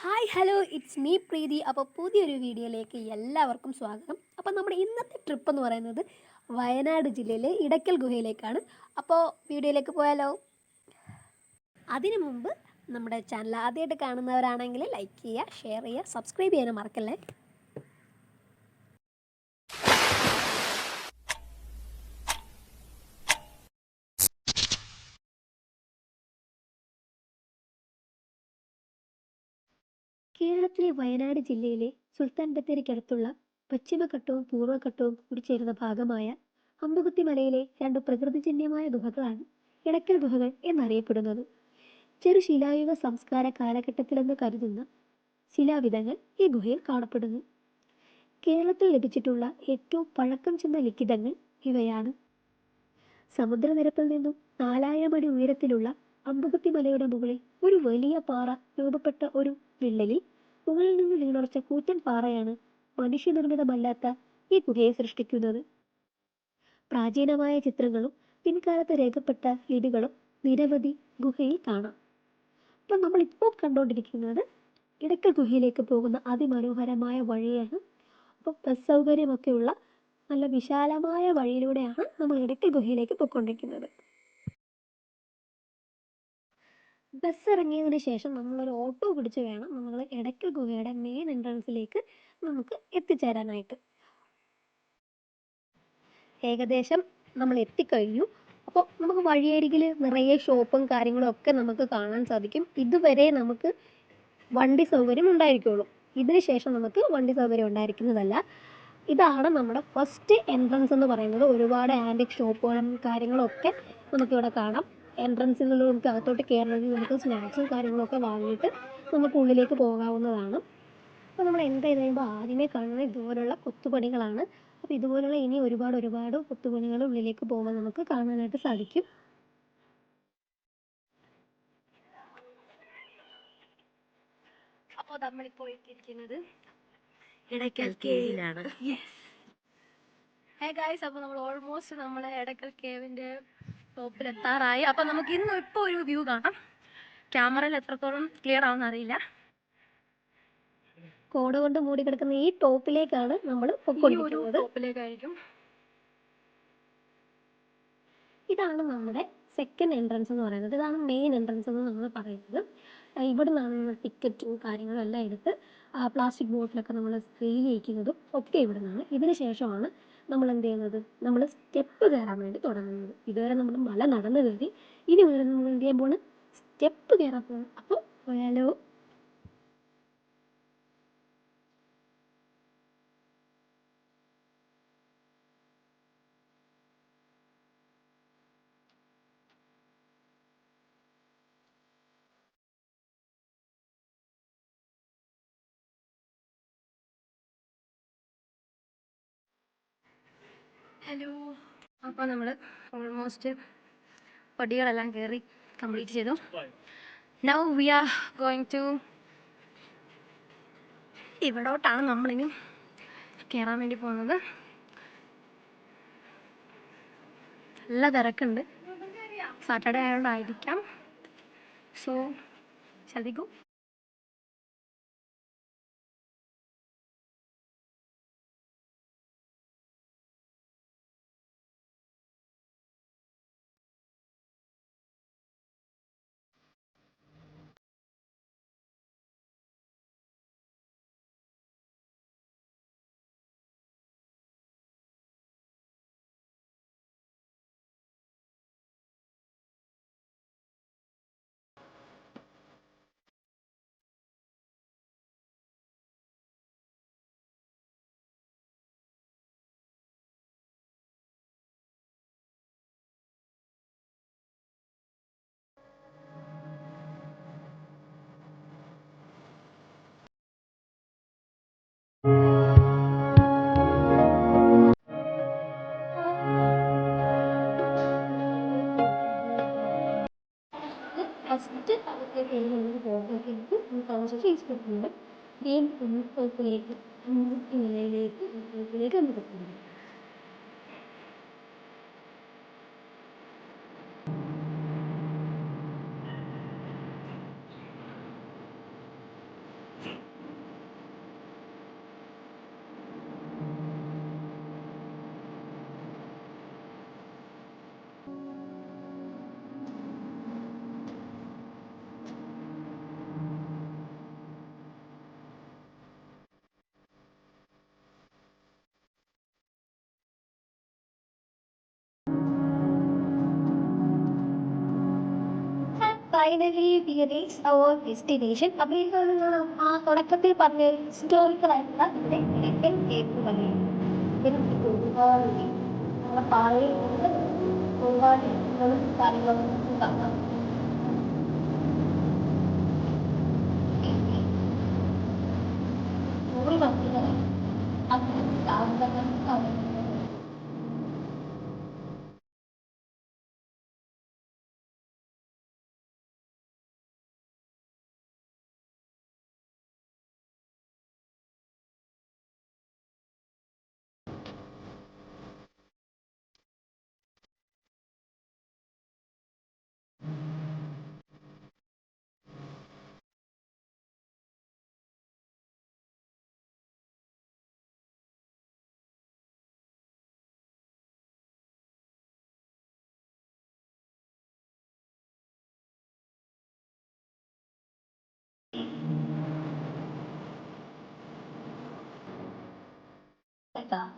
Hi hello it's me പ്രീതി. അപ്പോൾ പുതിയൊരു വീഡിയോയിലേക്ക് എല്ലാവർക്കും സ്വാഗതം. അപ്പോൾ നമ്മുടെ ഇന്നത്തെ ട്രിപ്പ് എന്ന് പറയുന്നത് വയനാട് ജില്ലയിലെ ഇടയ്ക്കൽ ഗുഹയിലേക്കാണ്. അപ്പോൾ വീഡിയോയിലേക്ക് പോയാലോ? അതിനു മുമ്പ് നമ്മുടെ ചാനൽ ആദ്യമായിട്ട് കാണുന്നവരാണെങ്കിൽ ലൈക്ക് ചെയ്യുക, ഷെയർ ചെയ്യുക, സബ്സ്ക്രൈബ് ചെയ്യാനും മറക്കല്ലേ. കേരളത്തിലെ വയനാട് ജില്ലയിലെ സുൽത്താൻ ബത്തേരിക്കടുത്തുള്ള പശ്ചിമഘട്ടവും പൂർവ്വഘട്ടവും കൂടിച്ചേരുന്ന ഭാഗമായ അമ്പുകുത്തി മലയിലെ രണ്ട് പ്രകൃതിജന്യമായ ഗുഹകളാണ് ഇടയ്ക്കൽ ഗുഹകൾ എന്നറിയപ്പെടുന്നത്. ചെറു ശിലായുഗ സംസ്കാര കാലഘട്ടത്തിലെന്ന് കരുതുന്ന ശിലാവിധങ്ങൾ ഈ ഗുഹയിൽ കാണപ്പെടുന്നു. കേരളത്തിൽ ലഭിച്ചിട്ടുള്ള ഏറ്റവും പഴക്കം ചെന്ന ലിഖിതങ്ങൾ ഇവയാണ്. സമുദ്രനിരപ്പിൽ നിന്നും 4000 അടി ഉയരത്തിലുള്ള അമ്പുകുത്തി മലയുടെ മുകളിൽ ഒരു വലിയ പാറ രൂപപ്പെട്ട ഒരു വിള്ളലിൽ മുകളിൽ നിന്ന് വീണുറച്ച കൂറ്റൻ പാറയാണ് മനുഷ്യനിർമ്മിതമല്ലാത്ത ഈ ഗുഹയെ സൃഷ്ടിക്കുന്നത്. പ്രാചീനമായ ചിത്രങ്ങളും പിൻകാലത്ത് രേഖപ്പെട്ട ലിപികളും നിരവധി ഗുഹയിൽ കാണാം. അപ്പം നമ്മളിപ്പോൾ കണ്ടുകൊണ്ടിരിക്കുന്നത് ഇടയ്ക്കൽ ഗുഹയിലേക്ക് പോകുന്ന അതിമനോഹരമായ വഴിയാണ്. അപ്പോൾ ബസ് സൗകര്യമൊക്കെയുള്ള നല്ല വിശാലമായ വഴിയിലൂടെയാണ് നമ്മൾ ഇടയ്ക്കൽ ഗുഹയിലേക്ക് പോയിക്കൊണ്ടിരിക്കുന്നത്. ബസ് ഇറങ്ങിയതിന് ശേഷം നമ്മളൊരു ഓട്ടോ പിടിച്ച് വേണം നമ്മൾ ഇടയ്ക്കൽ ഗുഹയുടെ മെയിൻ എൻട്രൻസിലേക്ക് നമുക്ക് എത്തിച്ചേരാനായിട്ട്. ഏകദേശം നമ്മൾ എത്തിക്കഴിഞ്ഞു. അപ്പോൾ നമുക്ക് വഴിയരികിൽ നിറയെ ഷോപ്പും കാര്യങ്ങളും ഒക്കെ നമുക്ക് കാണാൻ സാധിക്കും. ഇതുവരെ നമുക്ക് വണ്ടി സൗകര്യം ഉണ്ടായിരിക്കുള്ളൂ. ഇതിന് ശേഷം നമുക്ക് വണ്ടി സൗകര്യം ഉണ്ടായിരിക്കുന്നതല്ല. ഇതാണ് നമ്മുടെ ഫസ്റ്റ് എൻട്രൻസ് എന്ന് പറയുന്നത്. ഒരുപാട് ആൻറ്റിക് ഷോപ്പുകളും കാര്യങ്ങളൊക്കെ നമുക്കിവിടെ കാണാം. എൻട്രൻസിൽ നമുക്ക് അകത്തോട്ട് കയറണമെങ്കിൽ നമുക്ക് സ്നാക്സും കാര്യങ്ങളൊക്കെ വാങ്ങിയിട്ട് നമുക്ക് ഉള്ളിലേക്ക് പോകാവുന്നതാണ്. അപ്പോൾ നമ്മൾ എൻ്റർ ചെയ്ത് കഴിയുമ്പോൾ ആദ്യമേ കാണുന്നത് ഇതുപോലുള്ള കൊത്തുപണികളാണ്. അപ്പോൾ ഇതുപോലുള്ള ഇനി ഒരുപാട് കൊത്തുപണികൾ ഉള്ളിലേക്ക് പോകുമ്പോൾ നമുക്ക് കാണാനായിട്ട് സാധിക്കും. അപ്പോൾ നമ്മളിപ്പോൾ എത്തിയിരിക്കുന്നത് ഇടയ്ക്കൽ കേവിലാണ്. ഹേ ഗായ്സ്, അപ്പോൾ നമ്മൾ ഓൾമോസ്റ്റ് നമ്മളെ ഇടയ്ക്കൽ കേവിൻ്റെ ടോപ്പിലെത്താറായി. അപ്പോൾ നമുക്ക് ഇപ്പോൾ ഒരു വ്യൂ കാണാം. ക്യാമറയിൽ എത്രത്തോളം ക്ലിയർ ആവുമെന്ന് അറിയില്ല. കോട് കൊണ്ട് മൂടി കിടക്കുന്ന ഈ ടോപ്പിലേക്കാണ് നമ്മൾ പൊയ്ക്കൊണ്ടിരിക്കുന്നത്. ടോപ്പിലേക്കായിരിക്കും. ഇതാണ് നമ്മുടെ സെക്കൻഡ് എൻട്രൻസ് എന്ന് പറയുന്നത്. ഇതാണ് മെയിൻ എൻട്രൻസ് എന്ന് നമ്മൾ പറയുന്നത്. ഇവിടെ നിന്നാണ് നമ്മൾ ടിക്കറ്റും കാര്യങ്ങളും എല്ലാം എടുത്ത് പ്ലാസ്റ്റിക് ബോട്ടിലൊക്കെ നമ്മൾ സെയിൽ ചെയ്യിക്കുന്നതും ഒക്കെ ഇവിടെ നിന്നാണ്. ഇതിന് ശേഷമാണ് നമ്മൾ എന്ത് ചെയ്യുന്നത്, നമ്മൾ സ്റ്റെപ്പ് കയറാൻ വേണ്ടി തുടങ്ങുന്നത്. ഇതുവരെ നമ്മൾ മല നടന്നു കയറി, ഇനി മുതൽ നമ്മൾ എന്ത് ചെയ്യാൻ പോണ്, സ്റ്റെപ്പ് കയറാൻ പോകും. അപ്പോൾ പോയാലോ? ഹലോ. അപ്പോൾ നമ്മൾ ഓൾമോസ്റ്റ് പടികളെല്ലാം കയറി കംപ്ലീറ്റ് ചെയ്തു. Now we are going to, ഇവിടോട്ടാണ് നമ്മളിനി കയറാൻ വേണ്ടി പോകുന്നത്. നല്ല തിരക്കുണ്ട്, സാറ്റർഡേ ആയതുകൊണ്ടായിരിക്കാം. സോ ശ്രദ്ധിക്കൂ. ഫസ്റ്റ് ഫേസ്ബുക്കിൻ്റെ ഗെയിം ടോപ്പിലേക്ക് നിലയിലേക്ക് നമുക്ക് പോകുന്നു. Finally we reach our destination. അപ്പോൾ ഇതാണ് ഞാൻ ആ തുടക്കത്തിൽ പറഞ്ഞ ഹിസ്റ്റോറിക്കൽ ആയിട്ടുള്ള ഇന്ത്യൻ കേക്ക് പണി. എനിക്ക് ഒരുപാട് നമ്മുടെ പാറയിൽ കൊണ്ട് ഒരുപാട് കാര്യങ്ങളും കാണാം. ഒരു ഭംഗികൾ അത് കാണുന്നത്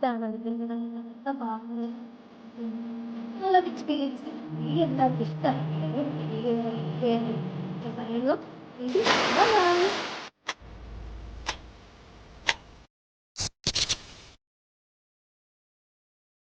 ഇതാണ് ഇതിൻ്റെ ഭാഗങ്ങൾ. നല്ലൊരു എക്സ്പീരിയൻസ്. ഈ എല്ലാവർക്കും ഇഷ്ടമായി പറയുന്നു.